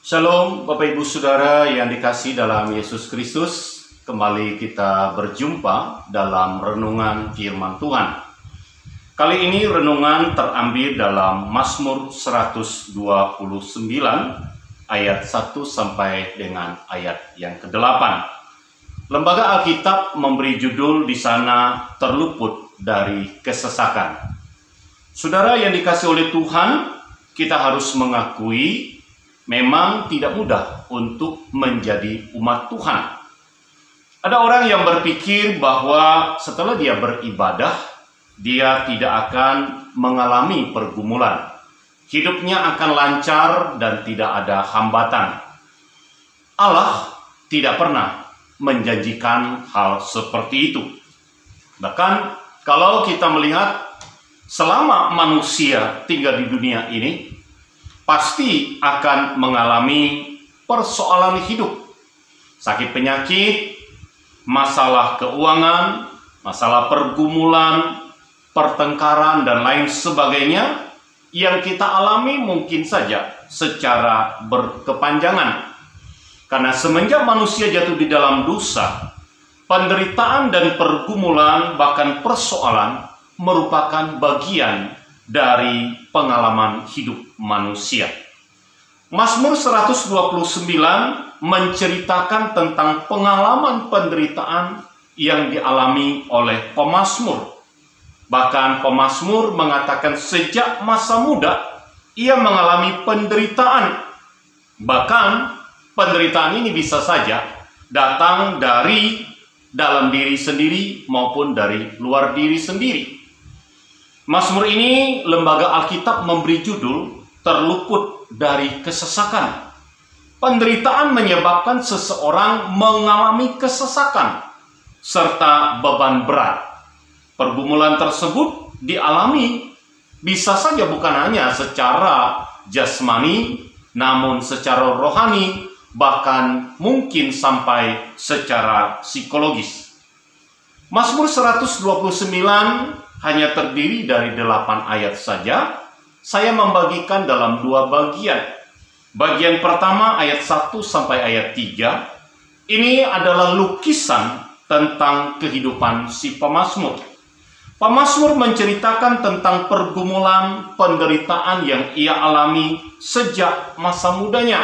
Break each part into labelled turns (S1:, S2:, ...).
S1: Shalom Bapak Ibu Saudara yang dikasihi dalam Yesus Kristus. Kembali kita berjumpa dalam renungan firman Tuhan. Kali ini renungan terambil dalam Mazmur 129 ayat 1 sampai dengan ayat yang ke-8. Lembaga Alkitab memberi judul di sana terluput dari kesesakan. Saudara yang dikasihi oleh Tuhan, kita harus mengakui memang tidak mudah untuk menjadi umat Tuhan. Ada orang yang berpikir bahwa setelah dia beribadah, dia tidak akan mengalami pergumulan. Hidupnya akan lancar dan tidak ada hambatan. Allah tidak pernah menjanjikan hal seperti itu. Bahkan kalau kita melihat selama manusia tinggal di dunia ini, pasti akan mengalami persoalan hidup, sakit penyakit, masalah keuangan, masalah pergumulan, pertengkaran, dan lain sebagainya yang kita alami mungkin saja secara berkepanjangan. Karena semenjak manusia jatuh di dalam dosa, penderitaan dan pergumulan bahkan persoalan merupakan bagian dari pengalaman hidup manusia. Mazmur 129 menceritakan tentang pengalaman penderitaan yang dialami oleh pemazmur. Bahkan pemazmur mengatakan sejak masa muda ia mengalami penderitaan. Bahkan penderitaan ini bisa saja datang dari dalam diri sendiri maupun dari luar diri sendiri. Mazmur ini lembaga Alkitab memberi judul terluput dari kesesakan. Penderitaan menyebabkan seseorang mengalami kesesakan serta beban berat. Pergumulan tersebut dialami bisa saja bukan hanya secara jasmani, namun secara rohani, bahkan mungkin sampai secara psikologis. Mazmur 129 hanya terdiri dari 8 ayat saja. Saya membagikan dalam 2 bagian. Bagian pertama ayat 1 sampai ayat 3. Ini adalah lukisan tentang kehidupan si pemazmur. Pemazmur menceritakan tentang pergumulan, penderitaan yang ia alami sejak masa mudanya.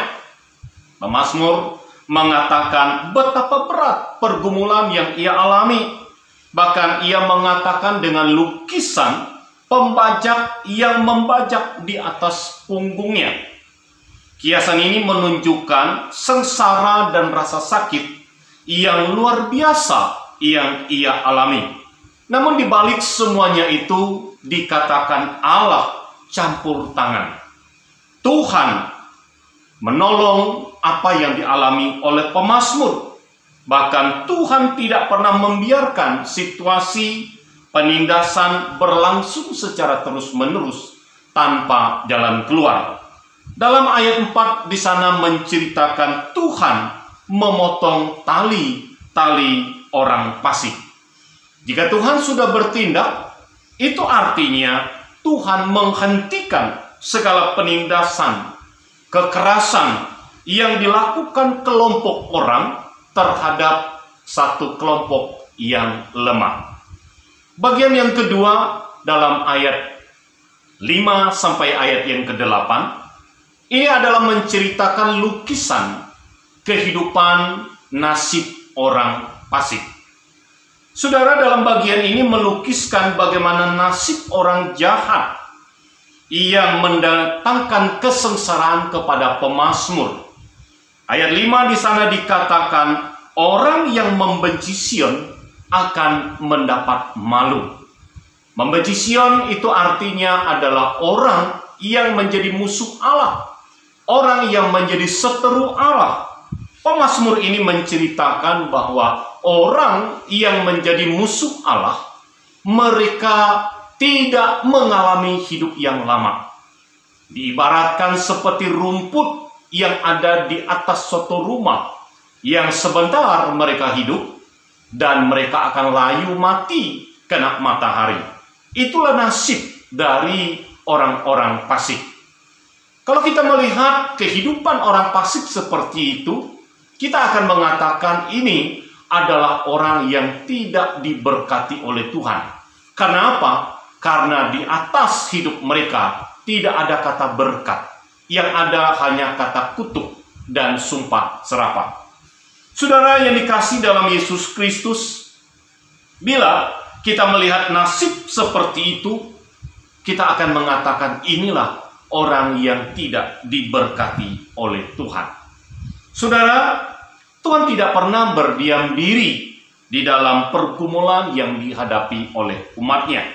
S1: Pemazmur mengatakan betapa berat pergumulan yang ia alami. Bahkan ia mengatakan dengan lukisan pembajak yang membajak di atas punggungnya. Kiasan ini menunjukkan sengsara dan rasa sakit yang luar biasa yang ia alami. Namun di balik semuanya itu dikatakan Allah campur tangan. Tuhan menolong apa yang dialami oleh pemazmur. Bahkan Tuhan tidak pernah membiarkan situasi penindasan berlangsung secara terus-menerus tanpa jalan keluar. Dalam ayat 4 di sana menceritakan Tuhan memotong tali-tali orang fasik. Jika Tuhan sudah bertindak, itu artinya Tuhan menghentikan segala penindasan, kekerasan yang dilakukan kelompok orang terhadap satu kelompok yang lemah. Bagian yang kedua dalam ayat 5 sampai ayat yang ke-8, ini adalah menceritakan lukisan kehidupan nasib orang fasik. Saudara, dalam bagian ini melukiskan bagaimana nasib orang jahat yang mendatangkan kesengsaraan kepada pemazmur. Ayat 5 di sana dikatakan orang yang membenci Sion akan mendapat malu. Membenci Sion itu artinya adalah orang yang menjadi musuh Allah, orang yang menjadi seteru Allah. Pemazmur ini menceritakan bahwa orang yang menjadi musuh Allah, mereka tidak mengalami hidup yang lama. Diibaratkan seperti rumput yang ada di atas suatu rumah, yang sebentar mereka hidup dan mereka akan layu mati kena matahari. Itulah nasib dari orang-orang fasik. Kalau kita melihat kehidupan orang fasik seperti itu, kita akan mengatakan ini adalah orang yang tidak diberkati oleh Tuhan. Karena apa? Karena di atas hidup mereka tidak ada kata berkat. Yang ada hanya kata kutuk dan sumpah serapah. Saudara yang dikasihi dalam Yesus Kristus, bila kita melihat nasib seperti itu, kita akan mengatakan inilah orang yang tidak diberkati oleh Tuhan. Saudara, Tuhan tidak pernah berdiam diri di dalam pergumulan yang dihadapi oleh umatnya.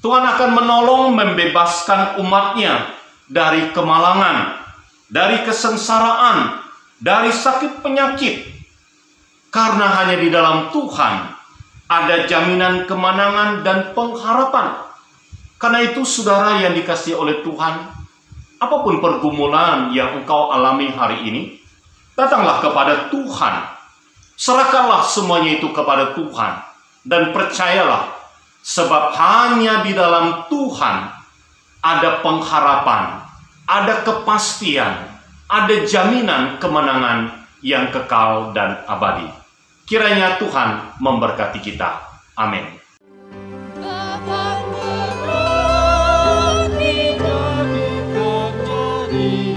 S1: Tuhan akan menolong membebaskan umatnya dari kemalangan, dari kesengsaraan, dari sakit penyakit. Karena hanya di dalam Tuhan ada jaminan kemenangan dan pengharapan. Karena itu saudara yang dikasihi oleh Tuhan, apapun pergumulan yang engkau alami hari ini, datanglah kepada Tuhan. Serahkanlah semuanya itu kepada Tuhan. Dan percayalah, sebab hanya di dalam Tuhan ada pengharapan, ada kepastian, ada jaminan kemenangan yang kekal dan abadi. Kiranya Tuhan memberkati kita. Amin.
S2: Tidak bisa terjadi.